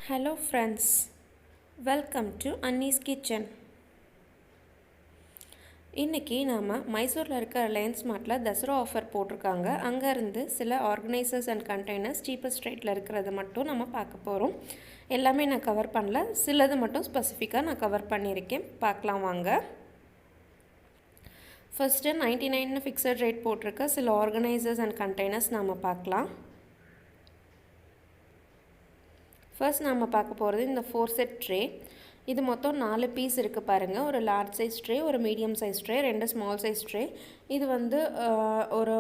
Hello friends, welcome to Annie's Kitchen. இன்றைக்கி நாம் மைசூரில் இருக்க ரிலையன்ஸ் மார்ட்டில் தசரா ஆஃபர் போட்டிருக்காங்க. அங்கேருந்து சில ஆர்கனைசர்ஸ் அண்ட் கண்டெய்னர்ஸ் சீப்பஸ்ட் ரேட்டில் இருக்கிறது மட்டும் நம்ம பார்க்க போகிறோம். எல்லாமே நான் கவர் பண்ணல, சிலது மட்டும் ஸ்பெசிஃபிக்காக நான் கவர் பண்ணியிருக்கேன். பார்க்கலாம் வாங்க. ஃபஸ்ட்டு 99 ஃபிக்ஸட் ரேட் போட்டிருக்க சில ஆர்கனைசர்ஸ் அண்ட் கண்டெய்னர்ஸ் நாம் பார்க்கலாம். ஃபர்ஸ்ட் நாம் பார்க்க போகிறது இந்த 4 செட் ட்ரே. இது மொத்தம் 4 பீஸ் இருக்குது பாருங்கள். ஒரு லார்ஜ் சைஸ் ட்ரே, ஒரு medium size tray, 2 small size tray. இது வந்து ஒரு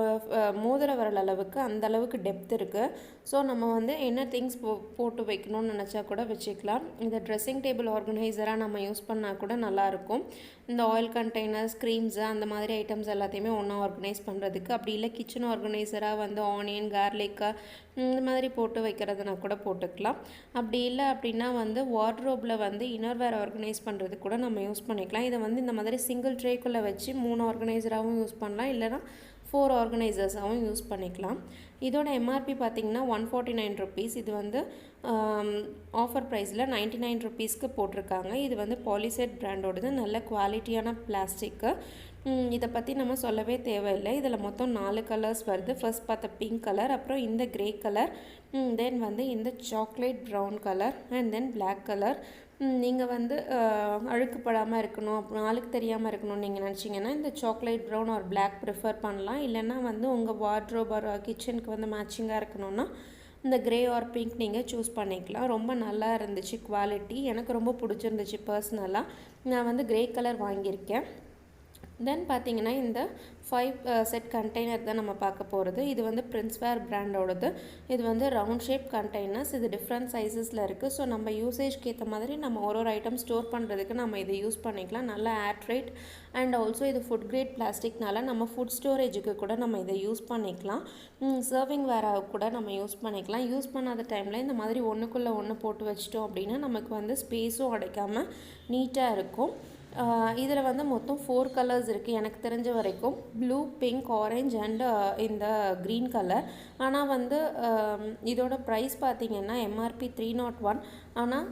மோதிர விரல் அளவுக்கு அந்த அளவுக்கு டெப்த் இருக்குது. ஸோ நம்ம வந்து என்ன திங்ஸ் போட்டு வைக்கணும்னு நினச்சா கூட வச்சுக்கலாம். இந்த ட்ரெஸ்ஸிங் டேபிள் ஆர்கனைசராக நம்ம யூஸ் பண்ணால் கூட நல்லாயிருக்கும். இந்த ஆயில் கண்டெய்னர்ஸ், க்ரீம்ஸு அந்த மாதிரி ஐட்டம்ஸ் எல்லாத்தையுமே ஒன்றா ஆர்கனைஸ் பண்ணுறதுக்கு. அப்படி இல்லை கிச்சன் ஆர்கனைசராக வந்து ஆனியன், கார்லிக்கு இந்த மாதிரி போட்டு வைக்கிறதுனா கூட போட்டுக்கலாம். அப்படி இல்லை அப்படின்னா வந்து வார்ட்ரோப்பில் வந்து இன்னர்வேர் ஆர்கனைஸ் பண்ணுறதுக்கு கூட நம்ம யூஸ் பண்ணிக்கலாம். இதை வந்து இந்த மாதிரி சிங்கிள் ட்ரேக்குள்ளே வச்சு 3 ஆர்கனைசராகவும் யூஸ் பண்ணலாம், இல்லைனா 4 ஆர்கனைசர்ஸாகவும் யூஸ் பண்ணிக்கலாம். இதோட எம்ஆர்பி பார்த்திங்கன்னா 149 ருபீஸ். இது வந்து ஆஃபர் ப்ரைஸில் 99 ருபீஸ்க்கு போட்டிருக்காங்க. இது வந்து பாலிசெட் பிராண்டோடது, நல்ல குவாலிட்டியான பிளாஸ்டிக்கு. இதை பற்றி நம்ம சொல்லவே தேவையில்லை. இதில் மொத்தம் 4 கலர்ஸ் வருது. ஃபர்ஸ்ட் பார்த்த பிங்க் கலர், அப்புறம் இந்த க்ரே கலர், தென் வந்து இந்த chocolate brown colour and then black colour. நீங்கள் வந்து அழுக்குப்படாமல் இருக்கணும், நாளுக்கு தெரியாமல் இருக்கணும்னு நீங்கள் நினச்சிங்கன்னா இந்த சாக்லேட் ப்ரௌன் ஒரு பிளாக் ப்ரிஃபர் பண்ணலாம். இல்லைன்னா வந்து உங்கள் வார்ட்ரோப் ஒரு கிச்சனுக்கு வந்து மேட்சிங்காக இருக்கணும்னா இந்த க்ரே ஆர் பிங்க் நீங்கள் சூஸ் பண்ணிக்கலாம். ரொம்ப நல்லா இருந்துச்சு குவாலிட்டி, எனக்கு ரொம்ப பிடிச்சிருந்துச்சு பர்சனலாக. நான் வந்து க்ரே கலர் வாங்கியிருக்கேன். தென் பார்த்திங்கன்னா இந்த 5 செட் கண்டெய்னர் தான் நம்ம பார்க்க போகிறது. இது வந்து பிரின்ஸ்வேர் பிராண்டோடது. இது வந்து ரவுண்ட் ஷேப் கண்டெய்னர்ஸ். இது டிஃப்ரெண்ட் சைஸஸில் இருக்குது. ஸோ நம்ம யூசேஜ்க்கு ஏற்ற மாதிரி நம்ம ஒரு ஐட்டம் ஸ்டோர் பண்ணுறதுக்கு நம்ம இதை யூஸ் பண்ணிக்கலாம். நல்லா ஏர்டைட் அண்ட் ஆல்சோ இது ஃபுட் கிரேட் பிளாஸ்டிக்னால நம்ம ஃபுட் ஸ்டோரேஜுக்கு கூட நம்ம இதை யூஸ் பண்ணிக்கலாம். சர்விங் வேராக கூட நம்ம யூஸ் பண்ணிக்கலாம். யூஸ் பண்ணாத டைமில் இந்த மாதிரி ஒன்றுக்குள்ளே ஒன்று போட்டு வச்சிட்டோம் அப்படின்னா நமக்கு வந்து ஸ்பேஸும் அடைக்காமல் நீட்டாக இருக்கும். இதில் வந்து மொத்தம் 4 கலர்ஸ் இருக்குது எனக்கு தெரிஞ்ச வரைக்கும். ப்ளூ, பிங்க், ஆரஞ்ச் அண்ட் இந்த க்ரீன் கலர். ஆனால் வந்து இதோட ப்ரைஸ் பார்த்திங்கன்னா எம்ஆர்பி 301. ஆனால்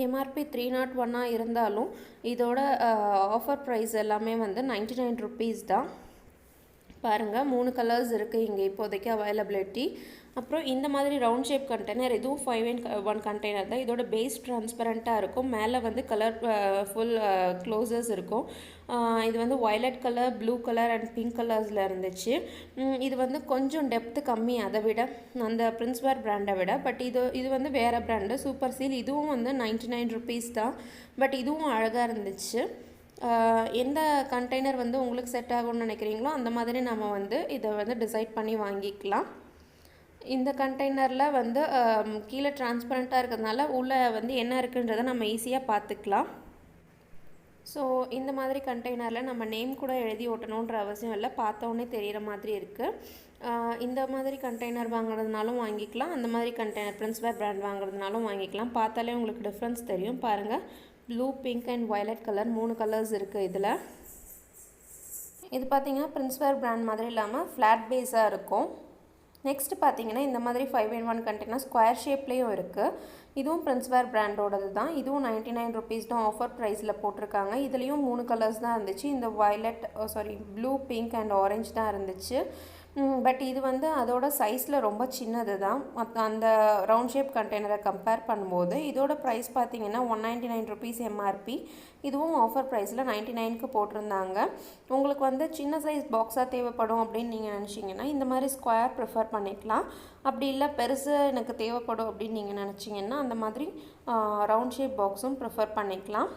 எம்ஆர்பி 301 இருந்தாலும் இதோட ஆஃபர் ப்ரைஸ் எல்லாமே வந்து 99 ருபீஸ் தான். பாருங்கள், 3 கலர்ஸ் இருக்குது இங்கே இப்போதைக்கு அவைலபிலிட்டி. அப்புறம் இந்த மாதிரி ரவுண்ட் ஷேப் கண்டெய்னர், இதுவும் 5-in-1 கண்டெய்னர் தான். இதோட பேஸ் ட்ரான்ஸ்பரண்ட்டாக இருக்கும், மேலே வந்து கலர் ஃபுல் க்ளோசர்ஸ் இருக்கும். இது வந்து violet colour, blue colour and pink கலர்ஸில் இருந்துச்சு. இது வந்து கொஞ்சம் டெப்த்து கம்மி அதை விட, அந்த பிரின்ஸ்வேர் பிராண்டை விட. பட் இது வந்து வேறு பிராண்டு, சூப்பர் சீல். இதுவும் வந்து 99 ருபீஸ் தான். பட் இதுவும் அழகாக இருந்துச்சு. எந்த கண்டெய்னர் வந்து உங்களுக்கு செட் ஆகும்னு நினைக்கிறீங்களோ அந்த மாதிரி நம்ம வந்து இதை வந்து டிசைட் பண்ணி வாங்கிக்கலாம். இந்த கண்டெய்னரில் வந்து கீழே டிரான்ஸ்பரண்ட்டாக இருக்கிறதுனால உள்ளே வந்து என்ன இருக்குன்றதை நம்ம ஈஸியாக பார்த்துக்கலாம். ஸோ இந்த மாதிரி கண்டெய்னரில் நம்ம நேம் கூட எழுதி ஓட்டணுன்ற அவசியம் இல்லை, பார்த்தோன்னே தெரிகிற மாதிரி இருக்குது. இந்த மாதிரி கண்டெய்னர் வாங்குறதுனாலும் வாங்கிக்கலாம், அந்த மாதிரி கண்டெய்னர் பிரின்ஸ்வேர் பிராண்ட் வாங்குறதுனாலும் வாங்கிக்கலாம். பார்த்தாலே உங்களுக்கு டிஃப்ரென்ஸ் தெரியும். பாருங்கள், blue, pink and violet colour 3 colours இருக்குது இதில். இது பார்த்திங்கன்னா பிரின்ஸ்வேர் பிராண்ட் மாதிரி இல்லாமல் ஃப்ளாட் பேஸாக இருக்கும். நெக்ஸ்ட் பார்த்திங்கன்னா இந்த மாதிரி 5-in-1 கண்டெய்னர் ஸ்கொயர் ஷேப்லேயும் இருக்குது. இதுவும் பிரின்ஸ்வேர் பிராண்டோடது தான். இதுவும் 99 ருபீஸ் தான் ஆஃபர் ப்ரைஸில் போட்டிருக்காங்க. இதுலேயும் 3 கலர்ஸ் தான் இருந்துச்சு. இந்த ப்ளூ, பிங்க் அண்ட் ஆரஞ்ச் தான் இருந்துச்சு. பட் இது வந்து அதோட சைஸில் ரொம்ப சின்னது தான் அந்த ரவுண்ட் ஷேப் கண்டெய்னரை கம்பேர் பண்ணும்போது. இதோட ப்ரைஸ் பார்த்திங்கன்னா 199 ருபீஸ் எம்ஆர்பி. இதுவும் ஆஃபர் ப்ரைஸில் 99க்கு போட்டிருந்தாங்க. உங்களுக்கு வந்து சின்ன சைஸ் பாக்ஸாக தேவைப்படும் அப்படின்னு நீங்கள் நினச்சிங்கன்னா இந்த மாதிரி ஸ்கொயர் ப்ரிஃபர் பண்ணிக்கலாம். அப்படி இல்லை பெருசு எனக்கு தேவைப்படும் அப்படின்னு நீங்கள் நினச்சிங்கன்னா அந்த மாதிரி ரவுண்ட் ஷேப் பாக்ஸும் ப்ரிஃபர் பண்ணிக்கலாம்.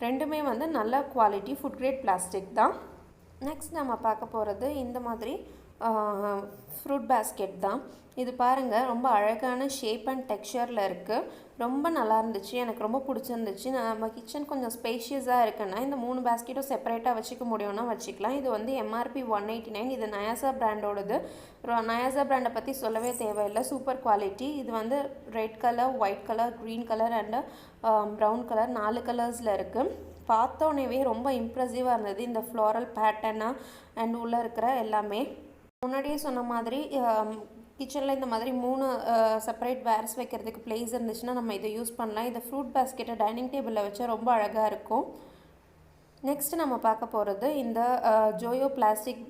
ரெண்டுமே வந்து நல்ல குவாலிட்டி ஃபுட் கிரேட் பிளாஸ்டிக் தான். நெக்ஸ்ட் நம்ம பார்க்க போகிறது இந்த மாதிரி ஃப்ரூட் பேஸ்கெட் தான். இது பாருங்கள், ரொம்ப அழகான ஷேப் அண்ட் டெக்ஸ்சரில் இருக்குது. ரொம்ப நல்லா இருந்துச்சு, எனக்கு ரொம்ப பிடிச்சிருந்துச்சு. நம்ம கிச்சன் கொஞ்சம் ஸ்பேஷியஸாக இருக்குன்னா இந்த 3 பேஸ்கெட்டும் செப்பரேட்டாக வச்சுக்க முடியும்னா வச்சுக்கலாம். இது வந்து எம்ஆர்பி 189. இது நயாசா பிராண்டோடது. நயாசா பிராண்டை பற்றி சொல்லவே தேவையில்லை, சூப்பர் குவாலிட்டி. இது வந்து red colour, white colour, green colour and brown colour 4 கலர்ஸில் இருக்குது. பார்த்தோன்னே ரொம்ப இம்ப்ரெசிவாக இருந்தது இந்த ஃப்ளாரல் பேட்டர்னாக அண்ட் உள்ளே இருக்கிற எல்லாமே. முன்னாடியே சொன்ன மாதிரி கிச்சனில் இந்த மாதிரி 3 செப்பரேட் வேர்ஸ் வைக்கிறதுக்கு பிளேஸ் இருந்துச்சுன்னா நம்ம இதை யூஸ் பண்ணலாம். இதை ஃப்ரூட் பேஸ்கெட்டை டைனிங் டேபிளில் வச்சா ரொம்ப அழகாக இருக்கும். நெக்ஸ்ட் நம்ம பார்க்க போகிறது இந்த ஜோயோ பிளாஸ்டிக்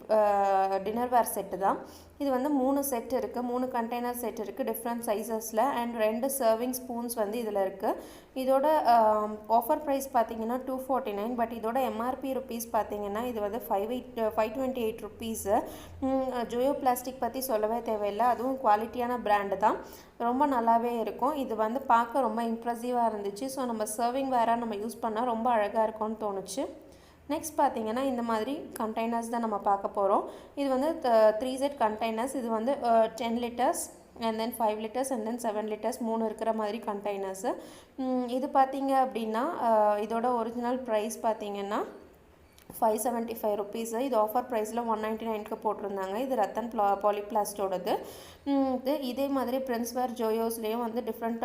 டின்னர்வேர் செட்டு தான். இது வந்து 3 செட் இருக்குது, 3 கண்டெய்னர் செட் இருக்குது டிஃப்ரெண்ட் சைஸஸில் அண்ட் 2 சர்விங் ஸ்பூன்ஸ் வந்து இதில் இருக்குது. இதோட ஆஃபர் ப்ரைஸ் பார்த்தீங்கன்னா 249, பட் இதோட எம்ஆர்பி ருப்பீஸ் பார்த்தீங்கன்னா இது வந்து 528 ருப்பீஸு. ஜோயோ பிளாஸ்டிக் பற்றி சொல்லவே தேவையில்லை, அதுவும் குவாலிட்டியான பிராண்டு தான், ரொம்ப நல்லாவே இருக்கும். இது வந்து பார்க்க ரொம்ப இம்ப்ரெசிவாக இருந்துச்சு. ஸோ நம்ம சர்விங் வேராக நம்ம யூஸ் பண்ணால் ரொம்ப அழகாக இருக்கும்னு தோணுச்சு. நெக்ஸ்ட் பார்த்தீங்கன்னா இந்த மாதிரி கண்டெய்னர்ஸ் தான் நம்ம பார்க்க போகிறோம். இது வந்து 3 செட் கண்டெய்னர்ஸ். இது வந்து 10 litres and then 5 litres and then 7 litres 3 இருக்கிற மாதிரி கண்டெய்னர்ஸு. இது பார்த்தீங்க அப்படின்னா இதோட ஒரிஜினல் ப்ரைஸ் பார்த்தீங்கன்னா 575 ருப்பீஸு. இது ஆஃபர் ப்ரைஸில் 199க்கு போட்டிருந்தாங்க. இது ரத்தன் பாலிபிளாஸ்டோடது. இதே மாதிரி பிரின்ஸ்வேர் ஜோயோஸ்லேயும் வந்து டிஃப்ரெண்ட்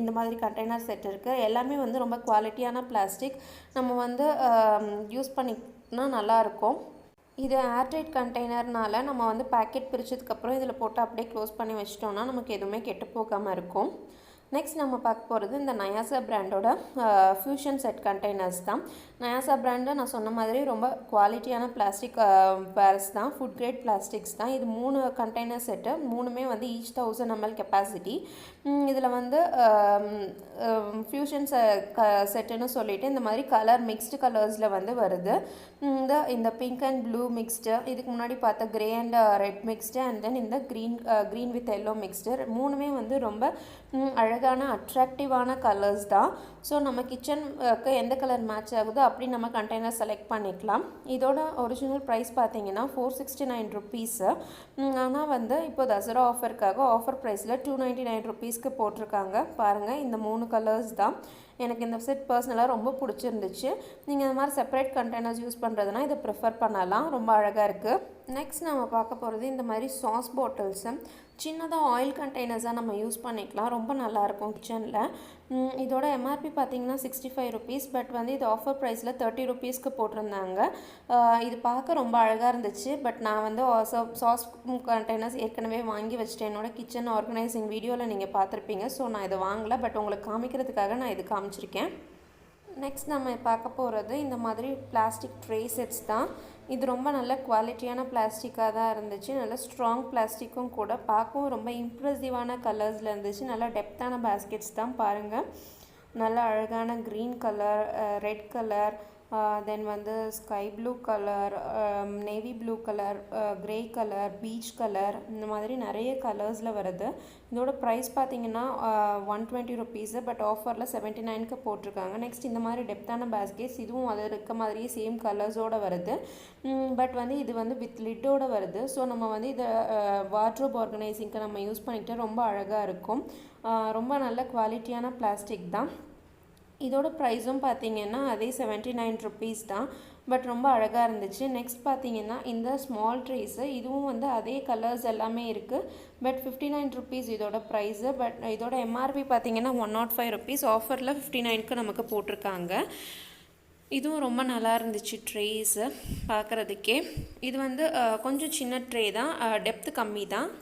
இந்த மாதிரி கண்டெய்னர் செட் இருக்குது. எல்லாமே வந்து ரொம்ப குவாலிட்டியான பிளாஸ்டிக், நம்ம வந்து யூஸ் பண்ணினா நல்லாயிருக்கும். இது ஏர்டைட் கண்டெய்னர்னால நம்ம வந்து பேக்கெட் பிரித்ததுக்கப்புறம் இதில் போட்டு அப்படியே க்ளோஸ் பண்ணி வச்சிட்டோம்னா நமக்கு எதுவுமே கெட்டு போகாமல் இருக்கும். நெக்ஸ்ட் நம்ம பார்க்க போகிறது இந்த நயாசா பிராண்டோட ஃபியூஷன் செட் கண்டெய்னர்ஸ் தான். நயாசா பிராண்டு நான் சொன்ன மாதிரி ரொம்ப குவாலிட்டியான பிளாஸ்டிக் வேர்ஸ் தான், ஃபுட் கிரேட் பிளாஸ்டிக்ஸ் தான். இது 3 கண்டெய்னர் செட்டு, 3மே வந்து ஈச் 1000 ml கெப்பாசிட்டி. இதில் வந்து ஃபியூஷன் செட்டுன்னு சொல்லிட்டு இந்த மாதிரி கலர் மிக்ஸ்டு கலர்ஸில் வந்து வருது. இந்த பிங்க் அண்ட் ப்ளூ மிக்ஸ்டு, இதுக்கு முன்னாடி பார்த்த grey and red mixed and then இந்த க்ரீன் வித் எல்லோ மிக்ஸ்டு, 3மே வந்து ரொம்ப அழகான அட்ராக்டிவான கலர்ஸ் தான். ஸோ நம்ம கிச்சனுக்கு எந்த கலர் மேட்ச் ஆகுதோ அப்படி நம்ம கண்டெய்னர் செலக்ட் பண்ணிக்கலாம். இதோட ஒரிஜினல் ப்ரைஸ் பார்த்தீங்கன்னா 469 ருப்பீஸு. ஆனால் வந்து இப்போ தசரா ஆஃபருக்காக ஆஃபர் ப்ரைஸில் 299 ருப்பீஸ்க்கு போட்டிருக்காங்க. பாருங்கள், இந்த 3 கலர்ஸ் தான். எனக்கு இந்த செட் பர்சனலாக ரொம்ப பிடிச்சிருந்துச்சு. நீங்கள் இந்த மாதிரி செப்பரேட் கண்டெய்னர்ஸ் யூஸ் பண்ணுறதுனா இதை ப்ரிஃபர் பண்ணலாம், ரொம்ப அழகாக இருக்குது. நெக்ஸ்ட் நம்ம பார்க்க போகிறது இந்த மாதிரி சாஸ் பாட்டில்ஸு. சின்னதாக ஆயில் கண்டெய்னர்ஸாக நம்ம யூஸ் பண்ணிக்கலாம், ரொம்ப நல்லாயிருக்கும் கிச்சனில். இதோட எம்ஆர்பி பார்த்தீங்கன்னா 65 ருப்பீஸ், பட் வந்து இது ஆஃபர் ப்ரைஸில் 30 ருப்பீஸ்க்கு போட்டிருந்தாங்க. இது பார்க்க ரொம்ப அழகாக இருந்துச்சு. பட் நான் வந்து சாஸ் கண்டெய்னர்ஸ் ஏற்கனவே வாங்கி வச்சுட்டேன், என்னோட கிச்சன் ஆர்கனைசிங் வீடியோவில் நீங்கள் பார்த்துருப்பீங்க. ஸோ நான் இதை வாங்கலை, பட் உங்களுக்கு காமிக்கிறதுக்காக நான் இது காமிச்சிருக்கேன். நெக்ஸ்ட் நம்ம பார்க்க போகிறது இந்த மாதிரி பிளாஸ்டிக் ட்ரே செட்ஸ் தான். இது ரொம்ப நல்ல குவாலிட்டியான பிளாஸ்டிக்காக தான் இருந்துச்சு, நல்ல ஸ்ட்ராங் பிளாஸ்டிக்கும் கூட, பார்க்கவும் ரொம்ப இம்ப்ரெசிவான கலர்ஸில் இருந்துச்சு. நல்லா டெப்த்தான பேஸ்கெட்ஸ் தான் பாருங்கள். நல்ல அழகான green colour, red colour, then வந்து sky blue colour, navy blue colour, grey colour, peach colour, இந்த மாதிரி நிறைய கலர்ஸில் வருது. இதோட ப்ரைஸ் பார்த்தீங்கன்னா 120 ருப்பீஸு, பட் ஆஃபரில் 79க்கு போட்டிருக்காங்க. நெக்ஸ்ட் இந்த மாதிரி டெப்த்தான பேஸ்கெட்ஸ், இதுவும் அது இருக்க மாதிரியே சேம் கலர்ஸோடு வருது. பட் வந்து இது வந்து வித் லிட்டோடு வருது. ஸோ நம்ம வந்து இதை வார்ட்ரோப் ஆர்கனைசிங்க்கு நம்ம யூஸ் பண்ணிக்கிட்டால் ரொம்ப அழகாக இருக்கும். ரொம்ப நல்ல குவாலிட்டியான பிளாஸ்டிக் தான். இதோட ப்ரைஸும் பார்த்தீங்கன்னா அதே 79 ருப்பீஸ் தான், பட் ரொம்ப அழகாக இருந்துச்சு. நெக்ஸ்ட் பார்த்தீங்கன்னா இந்த ஸ்மால் ட்ரேஸு, இதுவும் வந்து அதே கலர்ஸ் எல்லாமே இருக்குது, பட் 59 ருப்பீஸ் இதோட ப்ரைஸு. பட் இதோட எம்ஆர்பி பார்த்தீங்கன்னா 105 ருப்பீஸ், ஆஃபரில் 59க்கு நமக்கு போட்டிருக்காங்க. இதுவும் ரொம்ப நல்லா இருந்துச்சு ட்ரேஸு பார்க்குறதுக்கே. இது வந்து கொஞ்சம் சின்ன ட்ரே தான், டெப்த்து கம்மி தான்.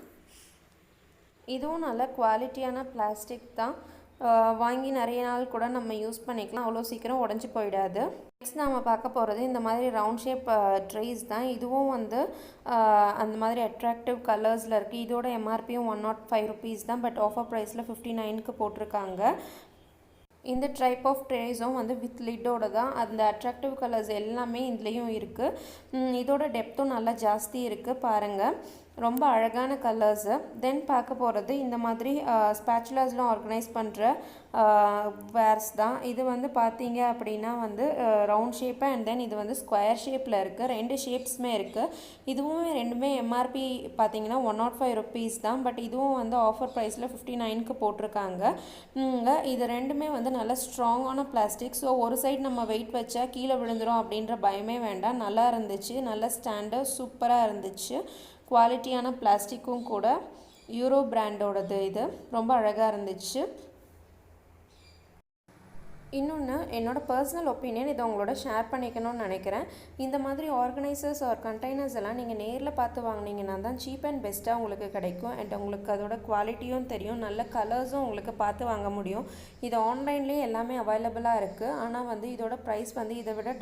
இதுவும் நல்ல குவாலிட்டியான பிளாஸ்டிக் தான், வாங்கி நிறைய நாள் கூட நம்ம யூஸ் பண்ணிக்கலாம், அவ்வளோ சீக்கிரம் உடஞ்சி போயிடாது. நெக்ஸ்ட் நம்ம பார்க்க போகிறது இந்த மாதிரி ரவுண்ட் ஷேப் ட்ரேஸ் தான். இதுவும் வந்து அந்த மாதிரி அட்ராக்டிவ் கலர்ஸில் இருக்குது. இதோட எம்ஆர்பியும் 105 ருப்பீஸ் தான், பட் ஆஃபர் ப்ரைஸில் 59க்கு போட்டிருக்காங்க. இந்த டைப் ஆஃப் ட்ரேஸும் வந்து வித் லிட்டோட தான், அந்த அட்ராக்டிவ் கலர்ஸ் எல்லாமே இதுலேயும் இருக்குது. இதோட டெப்த்தும் நல்லா ஜாஸ்தி இருக்குது பாருங்கள், ரொம்ப அழகான கலர்ஸு. தென் பார்க்க போகிறது இந்த மாதிரி ஸ்பேச்சுலாஸ்லாம் ஆர்கனைஸ் பண்ணுற வேர்ஸ் தான். இது வந்து பார்த்தீங்க அப்படின்னா வந்து ரவுண்ட் ஷேப்பு அண்ட் தென் இது வந்து ஸ்கொயர் ஷேப்பில் இருக்குது, 2 ஷேப்ஸுமே இருக்குது. இதுவும் ரெண்டுமே எம்ஆர்பி பார்த்தீங்கன்னா 105 ருப்பீஸ் தான், பட் இதுவும் வந்து ஆஃபர் ப்ரைஸில் 59க்கு போட்டிருக்காங்க. இது ரெண்டுமே வந்து நல்ல ஸ்ட்ராங்கான பிளாஸ்டிக். ஸோ ஒரு சைடு நம்ம வெயிட் வச்சா கீழே விழுந்துடும் அப்படின்ற பயமே வேண்டாம், நல்லா இருந்துச்சு, நல்ல ஸ்டாண்டர்ட் சூப்பராக இருந்துச்சு. குவாலிட்டியான பிளாஸ்டிக்கும் கூட, யூரோ பிராண்டோடது, இது ரொம்ப அழகாக இருந்துச்சு. இன்னொன்று என்னோட பர்சனல் ஒப்பீனியன் இதை உங்களோட ஷேர் பண்ணிக்கணும்னு நினைக்கிறேன். இந்த மாதிரி ஆர்கனைசர்ஸ் ஆர் கண்டெய்னர்ஸ் எல்லாம் நீங்கள் நேரில் பார்த்து வாங்கினீங்கன்னா தான் சீப் அண்ட் பெஸ்ட்டாக உங்களுக்கு கிடைக்கும். அண்ட் உங்களுக்கு அதோட குவாலிட்டியும் தெரியும், நல்ல கலர்ஸும் உங்களுக்கு பார்த்து வாங்க முடியும். இது ஆன்லைன்லேயே எல்லாமே அவைலபிளாக இருக்குது. ஆனால் வந்து இதோட ப்ரைஸ் வந்து இதை விட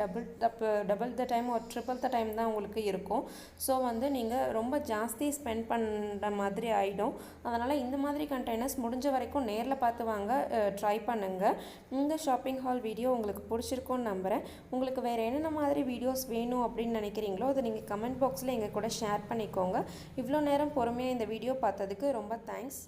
டபுள் த டைம் ஒரு ட்ரிபிள் த டைம் தான் உங்களுக்கு இருக்கும். ஸோ வந்து நீங்கள் ரொம்ப ஜாஸ்தி ஸ்பெண்ட் பண்ணுற மாதிரி ஆகிடும். அதனால் இந்த மாதிரி கண்டெய்னர்ஸ் முடிஞ்ச வரைக்கும் நேரில் பார்த்து வாங்க ட்ரை பண்ணுங்கள். இந்த ஷாப்பிங் ஹால் வீடியோ உங்களுக்கு பிடிச்சிருக்கும்னு நம்புகிறேன். உங்களுக்கு வேறு என்னென்ன மாதிரி வீடியோஸ் வேணும் அப்படின்னு நினைக்கிறீங்களோ அதை நீங்கள் கமெண்ட் பாக்ஸில் எங்கள் கூட ஷேர் பண்ணிக்கோங்க. இவ்வளோ நேரம் பொறுமையாக இந்த வீடியோ பார்த்ததுக்கு ரொம்ப தேங்க்ஸ்.